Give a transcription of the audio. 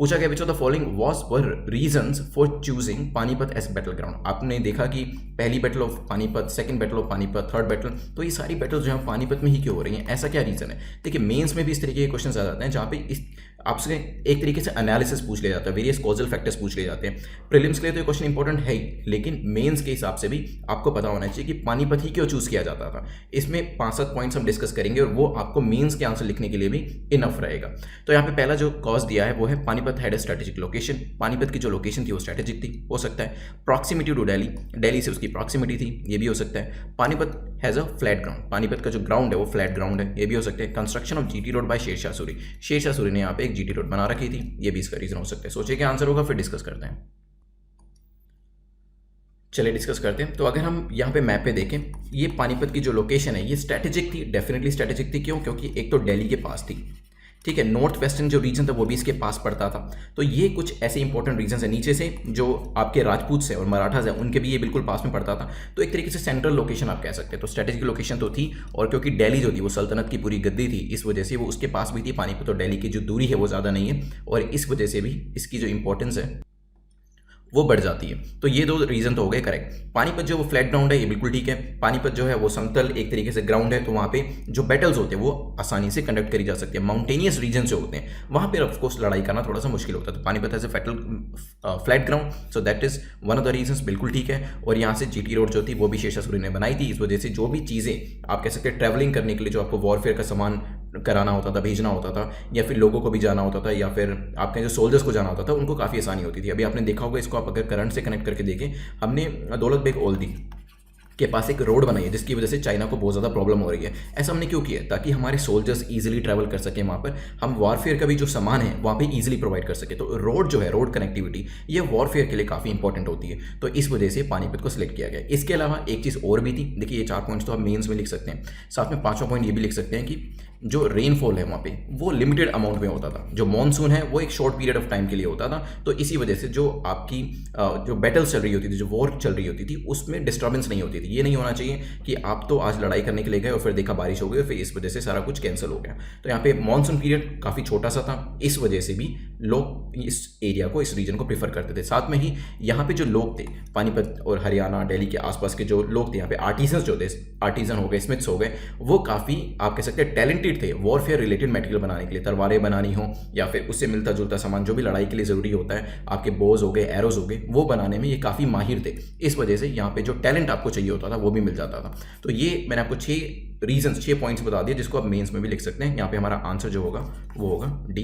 पूछा गया which of the following was were reasons for choosing Panipat as battle ground. आपने देखा कि पहली battle of Panipat, second battle of Panipat, third battle, तो ये सारी बैटल जो है पानीपत में ही क्यों हो रही हैं, ऐसा क्या रीजन है। देखिए मेंस में भी इस तरीके के क्वेश्चन आ जाते हैं जहाँ पे इस आपसे एक तरीके से एनालिसिस पूछ लिया जाता है, वेरियस कॉजल फैक्टर्स पूछ लिए जाते हैं। प्रीलिम्स के लिए तो ये क्वेश्चन इंपॉर्टेंट है ही, लेकिन मेंस के हिसाब से भी आपको पता होना चाहिए कि पानीपत ही क्यों चूज किया जाता था। इसमें 5-7 पॉइंट्स हम डिस्कस करेंगे और वो आपको मेंस के आंसर लिखने के लिए भी इनफ रहेगा। तो यहाँ पे पहला जो कॉज दिया है वो है Panipat had a strategic location. Panipat की जो लोकेशन थी वो स्ट्रेटेजिक थी, हो सकता है। प्रॉक्सिमिटी टू दिल्ली, दिल्ली से उसकी प्रॉक्सिमिटी थी, ये भी हो सकता है। Panipat has a flat ground, Panipat का जो ग्राउंड है वो फ्लैट ग्राउंड है, ये भी हो सकता है। Construction of GT road by Sher Shah Suri, Sher Shah Suri ने यहाँ पे एक जीटी रोड बना रखी थी, ये भी इसका रीजन हो सकता है। सोचिए क्या आंसर होगा, फिर डिस्कस करते हैं। चलिए डिस्कस करते हैं। तो अगर हम यहाँ पे मैप पे देखें, ये पानीपत की जो लोकेशन है ये स्ट्रेटेजिक थी, डेफिनेटली स्ट्रेटेजिक थी। क्यों? क्योंकि एक तो दिल्ली के पास थी, ठीक है, नॉर्थ वेस्टर्न जो रीजन था वो भी इसके पास पड़ता था। तो ये कुछ ऐसे इंपॉर्टेंट रीजन है। नीचे से जो आपके राजपूत से और मराठाज है उनके भी ये बिल्कुल पास में पड़ता था। तो एक तरीके से सेंट्रल लोकेशन आप कह सकते हैं। तो स्ट्रेटेजिक लोकेशन तो थी, और क्योंकि दिल्ली जो थी वो सल्तनत की पूरी गद्दी थी, इस वजह से वो उसके पास भी थी। पानीपत और दिल्ली की जो दूरी है वो ज़्यादा नहीं है, और इस वजह से भी इसकी जो इंपॉर्टेंस है वो बढ़ जाती है। तो ये दो रीजन तो हो गए करेक्ट। पानीपत जो वो फ्लैट ग्राउंड है, ये बिल्कुल ठीक है। पानीपत जो है वो समतल एक तरीके से ग्राउंड है, तो वहाँ पे जो बैटल्स होते हैं वो आसानी से कंडक्ट करी जा सकती है। माउंटेनियस रीजन जो होते हैं वहाँ पे ऑफकोर्स लड़ाई करना थोड़ा सा मुश्किल होता है। तो Panipat as a flat ground, so that is one of the reason, बिल्कुल ठीक है। और यहाँ से जीटी रोड जो थी वो भी शेरशाह सूरी ने बनाई थी, इस वजह से जो भी चीज़ें आप कह सकते हैं ट्रैवलिंग करने के लिए जो आपको वॉरफेयर का सामान कराना होता था, भेजना होता था, या फिर लोगों को भी जाना होता था, या फिर आपके जो सोल्जर्स को जाना होता था उनको काफ़ी आसानी होती थी। अभी आपने देखा होगा, इसको आप अगर करंट से कनेक्ट करके देखें, हमने दौलत बेग ओल्दी के पास एक रोड बनाई है जिसकी वजह से चाइना को बहुत ज़्यादा प्रॉब्लम हो रही है। ऐसा हमने क्यों किया? ताकि हमारे सोल्जर्स इजीली ट्रैवल कर सकें, वहाँ पर हम वॉरफेयर का भी जो सामान है वहाँ पे इजीली प्रोवाइड कर सके। तो रोड जो है, रोड कनेक्टिविटी, ये वॉरफेयर के लिए काफ़ी इंपॉर्टेंट होती है। तो इस वजह से पानीपत को सिलेक्ट किया गया। इसके अलावा एक चीज़ और भी थी, देखिए ये 4 पॉइंट्स तो आप मेंस में लिख सकते हैं, साथ में 5वां पॉइंट ये भी लिख सकते हैं कि जो रेनफॉल है वहाँ पे वो लिमिटेड अमाउंट में होता था। जो मॉनसून है वो एक शॉर्ट पीरियड ऑफ टाइम के लिए होता था। तो इसी वजह से जो आपकी जो बैटल्स चल रही होती थी, जो वॉर चल रही होती थी, उसमें डिस्टर्बेंस नहीं होती थी। ये नहीं होना चाहिए कि आप तो आज लड़ाई करने के लिए गए और फिर देखा बारिश हो गई और फिर इस वजह से सारा कुछ कैंसिल हो गया। तो यहाँ पे मॉनसून पीरियड काफ़ी छोटा सा था, इस वजह से भी लोग इस एरिया को, इस रीजन को प्रीफर करते थे। साथ में ही यहाँ पे जो लोग थे, पानीपत और हरियाणा, दिल्ली के आसपास के जो लोग थे, यहाँ पे आर्टिजन जो थे, आर्टिजन हो गए, स्मिथ्स हो गए, वो काफ़ी आप कह सकते हैं टैलेंटेड थे वॉरफेयर रिलेटेड मटेरियल बनाने के लिए। तलवारें बनानी हो या फिर उससे मिलता जुलता सामान जो भी लड़ाई के लिए ज़रूरी होता है, आपके बोज हो गए, एरोज हो गए, वो बनाने में ये काफ़ी माहिर थे। इस वजह से यहाँ पे जो टैलेंट आपको चाहिए होता था वो भी मिल जाता था। तो ये मैंने आपको 6 रीजन, 6 पॉइंट्स बता दिए जिसको आप मेंस में भी लिख सकते हैं। यहाँ पे हमारा आंसर जो होगा वो होगा डी।